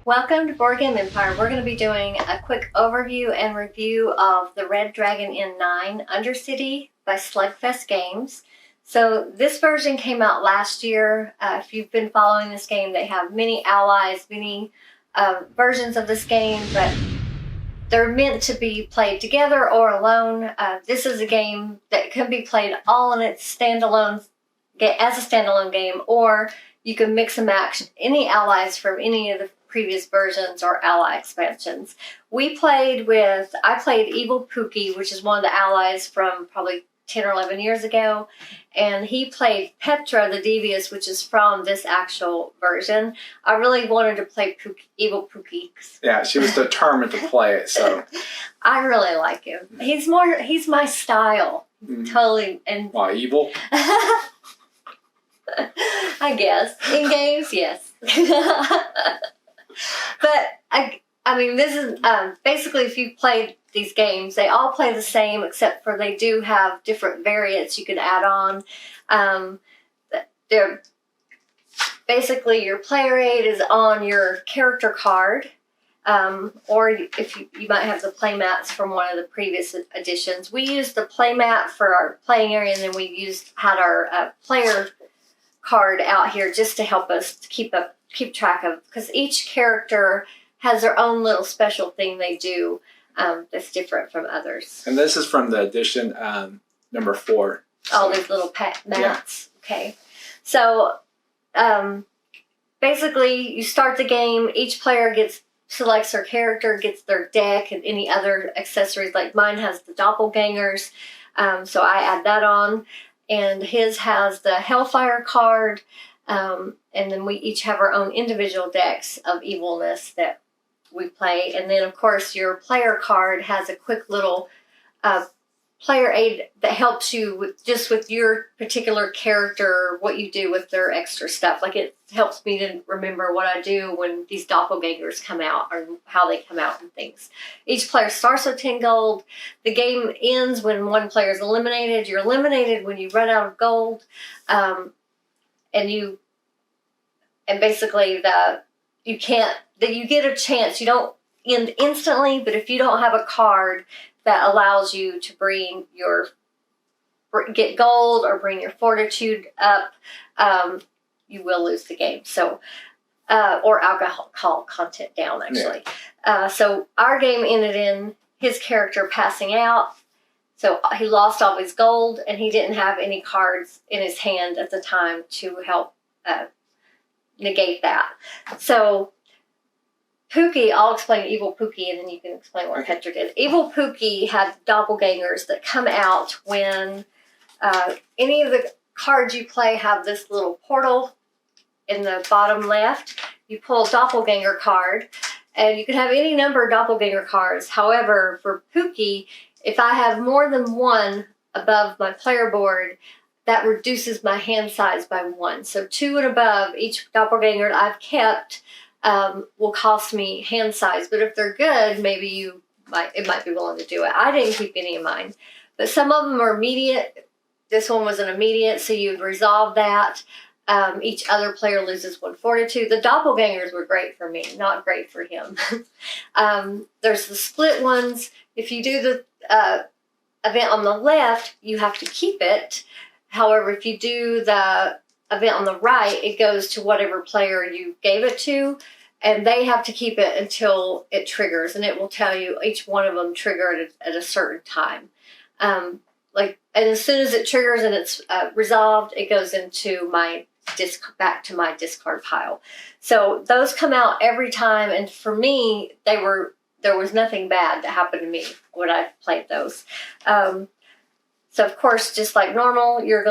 Welcome to Board Game Empire. We're going to be doing a quick overview and review of the Red Dragon N9 Undercity by Slugfest Games. So this version came out last year. If you've been following this game, they have many allies, many versions of this game, but they're meant to be played together or alone. This is a game that can be played all in its standalone as a standalone game, or you can mix and match any allies from any of the previous versions or ally expansions. I played Evil Pooky, which is one of the allies from probably 10 or 11 years ago, and he played Petra the Devious, which is from this actual version. I really wanted to play Evil Pooky. Yeah, she was determined to play it, so. I really like him. He's my style. Totally. And Why, evil? I guess. In games, yes. But, I mean, this is, basically, if you've played these games, they all play the same, except for they do have different variants you can add on. They're basically, your player aid is on your character card, or if you might have the playmats from one of the previous editions. We used the playmat for our playing area, and then we had our player card out here just to help us keep track of, because each character has their own little special thing they do that's different from others. And this is from the edition number 4. All these little mats. Yeah. Okay. So basically, you start the game. Each player selects their character, gets their deck, and any other accessories. Like mine has the doppelgangers, so I add that on. And his has the Hellfire card, and then we each have our own individual decks of evilness that we play. And then, of course, your player card has a quick little player aid that helps you with your particular character, what you do with their extra stuff. Like, it helps me to remember what I do when these doppelgangers come out, or how they come out and things. Each player starts with 10 gold. The game ends when one player is eliminated. You're eliminated when you run out of gold. And basically you get a chance. You don't end instantly, but if you don't have a card that allows you to get gold or bring your fortitude up, you will lose the game. So, or alcohol content down, actually. Yeah. So our game ended in his character passing out. So he lost all his gold, and he didn't have any cards in his hand at the time to help negate that. So Pooky, I'll explain Evil Pooky, and then you can explain what Petra did. Evil Pooky had doppelgangers that come out when any of the cards you play have this little portal in the bottom left. You pull a doppelganger card, and you can have any number of doppelganger cards. However, for Pooky, if I have more than one above my player board, that reduces my hand size by 1. So 2 and above, each doppelganger I've kept will cost me hand size. But if they're good, maybe it might be willing to do it. I didn't keep any of mine. But some of them are immediate. This one was an immediate, so you'd resolve that. Each other player loses 1 fortitude. The doppelgangers were great for me, not great for him. There's the split ones. If you do the event on the left, you have to keep it. However, if you do the event on the right, it goes to whatever player you gave it to, and they have to keep it until it triggers, and it will tell you each one of them triggered at a certain time. And as soon as it triggers and it's resolved, it goes into back to my discard pile. So those come out every time, and for me, there was nothing bad that happened to me when I played those. So of course, just like normal, you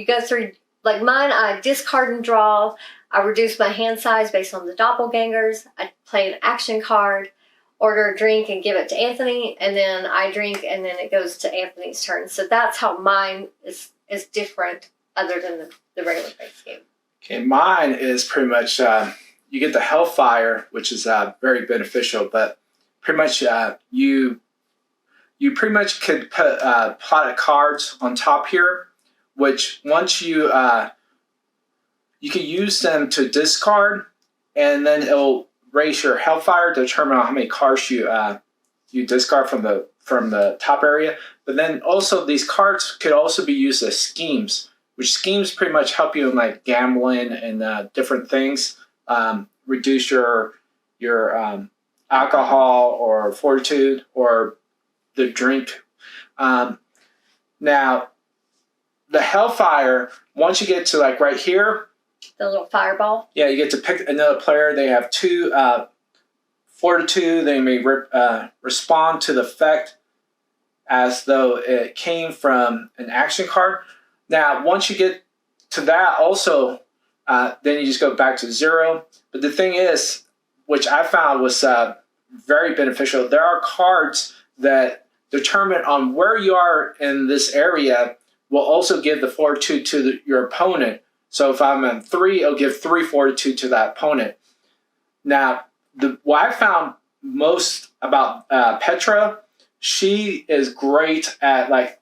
go through, like mine, I discard and draw. I reduce my hand size based on the doppelgangers. I play an action card, order a drink and give it to Anthony, and then I drink, and then it goes to Anthony's turn. So that's how mine is different other than the regular base game. Okay, mine is pretty much, you get the Hellfire, which is very beneficial, but pretty much you pretty much could put a plot of cards on top here, which once you can use them to discard, and then it'll raise your hellfire to determine how many cards you discard from the top area. But then also these cards could also be used as schemes, which schemes pretty much help you in like gambling and different things. Reduce your alcohol or fortitude or the drink. Now, the hellfire, once you get to like right here, the little fireball. Yeah, you get to pick another player. They have 2 fortitude. They may respond to the effect as though it came from an action card. Now, once you get to that, also, then you just go back to 0. But the thing is, which I found was very beneficial, there are cards that determine on where you are in this area will also give the fortitude to your opponent. So if I'm at 3, it'll give 3 fortitude to that opponent. Now, what I found most about Petra, she is great at like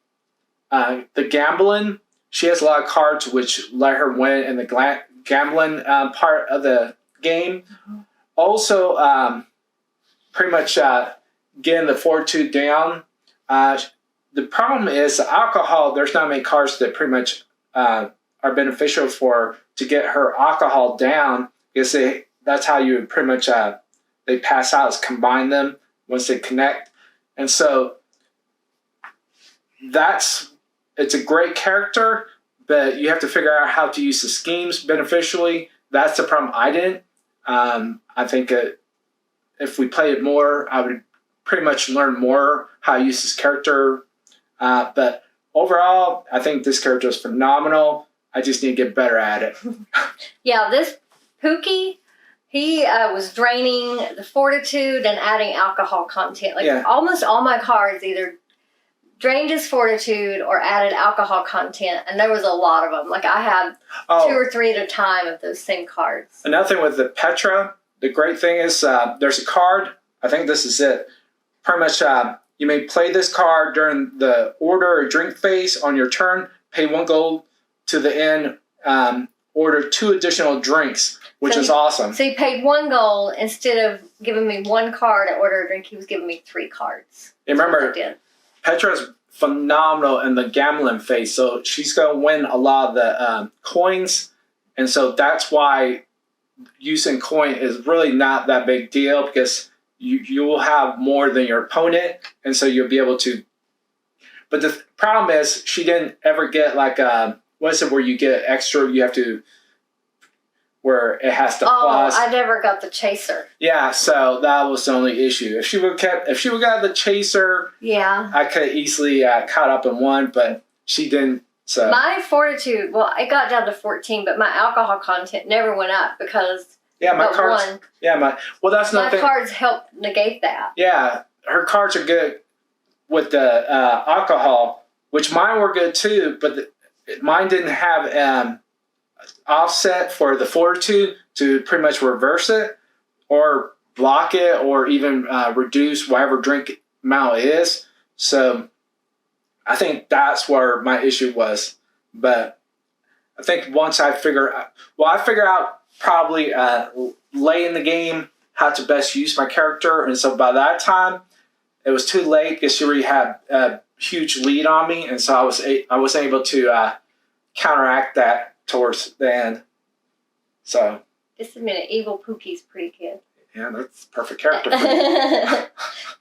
the gambling. She has a lot of cards which let her win in the gambling part of the game. Mm-hmm. Also, pretty much getting the fortitude down. The problem is alcohol. There's not many cards that pretty much are beneficial to get her alcohol down, because that's how you pretty much they pass out, is combine them once they connect. And so it's a great character, but you have to figure out how to use the schemes beneficially. That's the problem I didn't. I think if we played it more, I would pretty much learn more how to use this character. But overall, I think this character is phenomenal. I just need to get better at it. Yeah, this Pooky, he was draining the fortitude and adding alcohol content. Almost all my cards either drained his fortitude or added alcohol content, and there was a lot of them. Like I had 2 or 3 at a time of those same cards. Another thing with the Petra, the great thing is there's a card. I think this is it. Pretty much, you may play this card during the order or drink phase on your turn. Pay 1 gold to the end. Order 2 additional drinks, which is awesome. So he paid 1 gold instead of giving me 1 card to order a drink. He was giving me 3 cards. And remember, Petra's phenomenal in the gambling phase, so she's going to win a lot of the coins, and so that's why using coin is really not that big deal, because you will have more than your opponent, and so you'll be able to. But the problem is she didn't ever get like what is it where you get extra? You have to where it has to plus. I never got the chaser. Yeah, so that was the only issue. If she would got the chaser, yeah, I could have easily caught up and won, but she didn't. So my fortitude, well, it got down to 14, but my alcohol content never went up because my cards. That's my cards help negate that. Yeah, her cards are good with the alcohol, which mine were good too, but mine didn't have offset for the fortitude to pretty much reverse it or block it or even reduce whatever drink amount it is. So I think that's where my issue was. But I think once I figure out probably late in the game how to best use my character. And so by that time, it was too late because she already had a huge lead on me. And so I was able to counteract that towards the end. So just a minute, evil Pooky's pretty good. Yeah, that's perfect character for me.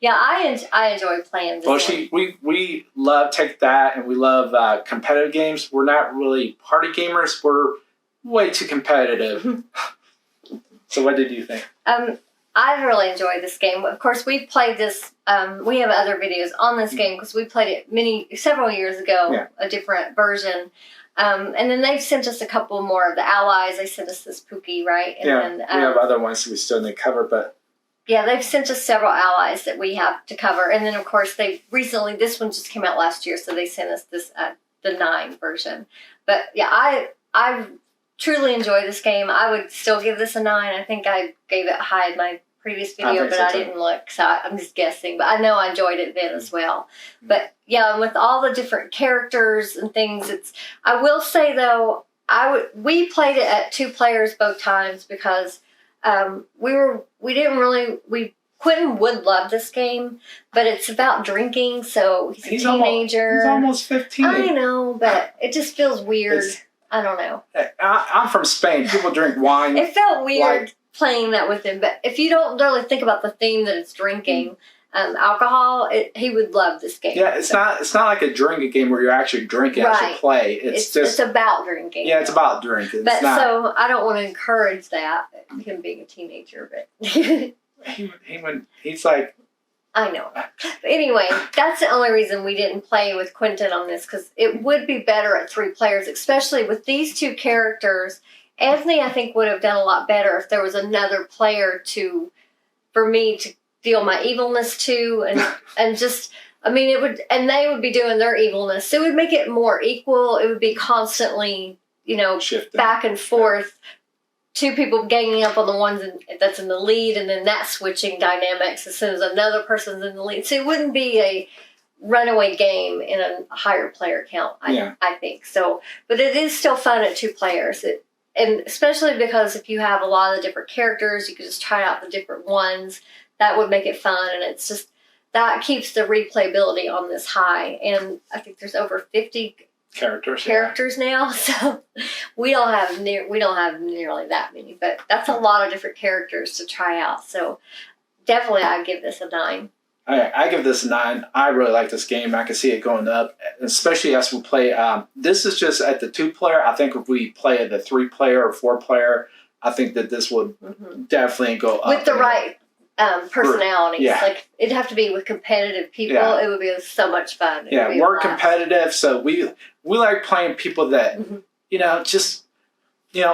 Yeah, I enjoy playing this one. We love Take That, and we love competitive games. We're not really party gamers. We're way too competitive. So what did you think? I really enjoyed this game. Of course, we've played this. We have other videos on this game because we played it several years ago, a different version. And then they've sent us a couple more of the allies. They sent us this Pooky, right? And then, we have other ones we still need to cover, but... Yeah, they've sent us several allies that we have to cover. And then, of course, this one just came out last year, so they sent us this, the 9 version. But, yeah, I truly enjoy this game. I would still give this a 9. I think I gave it high in my previous video, but I didn't look, so I'm just guessing. But I know I enjoyed it then as well. But yeah, with all the different characters and things, I will say though, we played it at 2 players both times because Quentin would love this game, but it's about drinking, so he's a teenager. He's almost 15. I know, but it just feels weird. I don't know. I'm from Spain. People drink wine. It felt weird playing that with him, but if you don't really think about the theme that it's drinking, alcohol, he would love this game. Yeah, it's not like a drinking game where you're actually drinking as you play. It's about drinking. Yeah, it's about drinking. But so I don't want to encourage that, him being a teenager, but... He's like... I know. But anyway, that's the only reason we didn't play with Quentin on this, because it would be better at 3 players, especially with these 2 characters. Anthony, I think, would have done a lot better if there was another player for me to deal my evilness to, and just... I mean, it would, and they would be doing their evilness. So it would make it more equal. It would be constantly, shifting back and forth. 2 people ganging up on the ones that's in the lead, and then that switching dynamics as soon as another person's in the lead. So it wouldn't be a runaway game in a higher player count, I think. So, but it is still fun at 2 players. And especially because if you have a lot of the different characters, you could just try out the different ones. That would make it fun, and it's just, that keeps the replayability on this high. And I think there's over 50 characters now, so we don't have nearly that many, but that's a lot of different characters to try out. So definitely I'd give this a 9. I give this a 9. I really like this game. I can see it going up, especially as we play. This is just at the 2-player. I think if we play at the 3-player or 4-player, I think that this would definitely go up with the right personalities. Yeah. Like, it'd have to be with competitive people. It would be so much fun. We're competitive, so we like playing people that just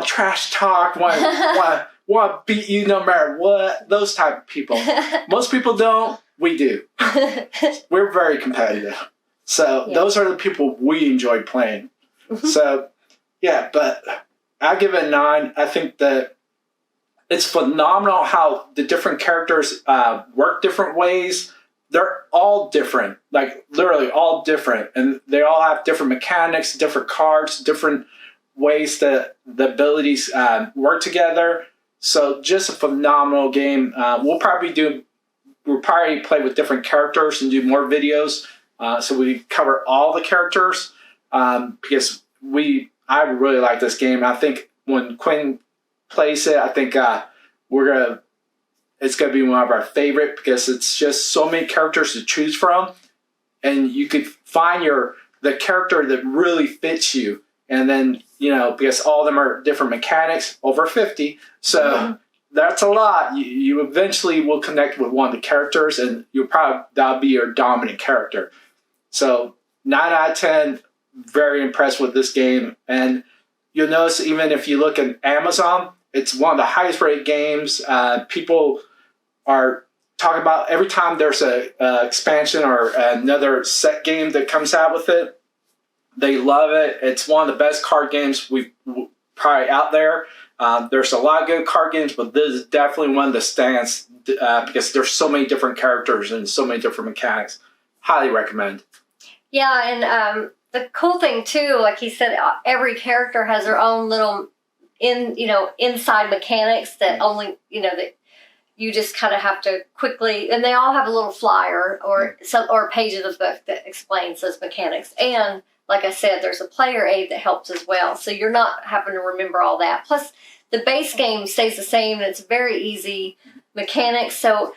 trash talk, want to beat you no matter what. Those type of people. Most people don't. We do. We're very competitive. So those are the people we enjoy playing. So but I give it a 9. I think that it's phenomenal how the different characters work different ways. They're all different, like literally all different. And they all have different mechanics, different cards, different ways that the abilities work together. So just a phenomenal game. We'll probably play with different characters and do more videos. So we cover all the characters because I really like this game. I think when Quinn plays it, I think it's gonna be one of our favorite, because it's just so many characters to choose from, and you could find the character that really fits you, and then because all of them are different mechanics, over 50, so that's a lot. You eventually will connect with one of the characters, and that'll be your dominant character. So 9 out of 10, very impressed with this game. And you'll notice, even if you look at Amazon, it's one of the highest rated games. People are talking about every time there's a expansion or another set game that comes out with it. They love it. It's one of the best card games we've probably out there. There's a lot of good card games, but this is definitely one that stands because there's so many different characters and so many different mechanics. Highly recommend. Yeah, and the cool thing too, like he said, every character has their own little inside mechanics that only that you just kind of have to quickly, and they all have a little flyer or a page of the book that explains those mechanics. And like I said, there's a player aid that helps as well, so you're not having to remember all that. Plus, the base game stays the same, and it's very easy mechanics. So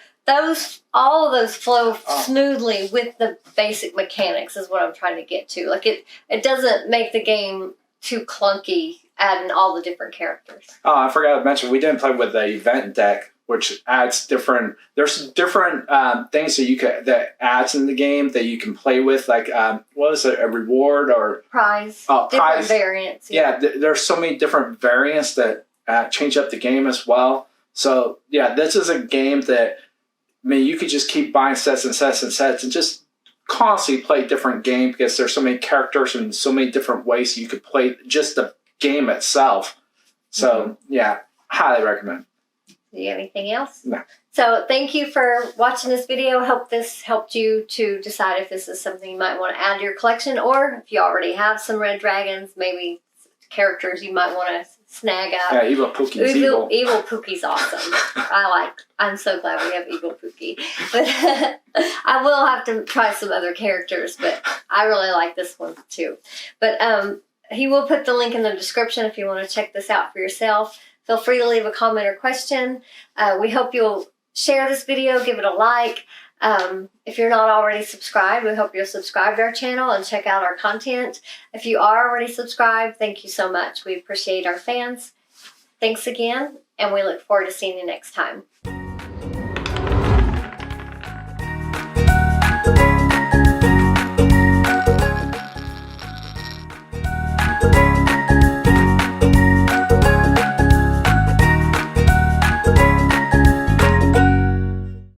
all of those flow smoothly with the basic mechanics is what I'm trying to get to. Like it doesn't make the game too clunky adding all the different characters. Oh, I forgot to mention, we didn't play with the event deck, which adds different. There's different things that adds in the game that you can play with, like what is it, a reward or prize? Different variants. Yeah, there's so many different variants that change up the game as well. So yeah, this is a game that you could just keep buying sets and sets and sets and just constantly play different games, because there's so many characters and so many different ways you could play just the game itself. So yeah, highly recommend. Do you have anything else? No. So thank you for watching this video. Hope this helped you to decide if this is something you might want to add to your collection, or if you already have some red dragons, maybe characters you might want to snag up. Yeah, evil Pooky's evil. Evil Pooky's awesome. I'm so glad we have evil Pooky. But I will have to try some other characters, but I really like this one too. But he will put the link in the description if you want to check this out for yourself. Feel free to leave a comment or question. We hope you'll share this video, give it a like. If you're not already subscribed, we hope you'll subscribe to our channel and check out our content. If you are already subscribed, thank you so much. We appreciate our fans. Thanks again, and we look forward to seeing you next time.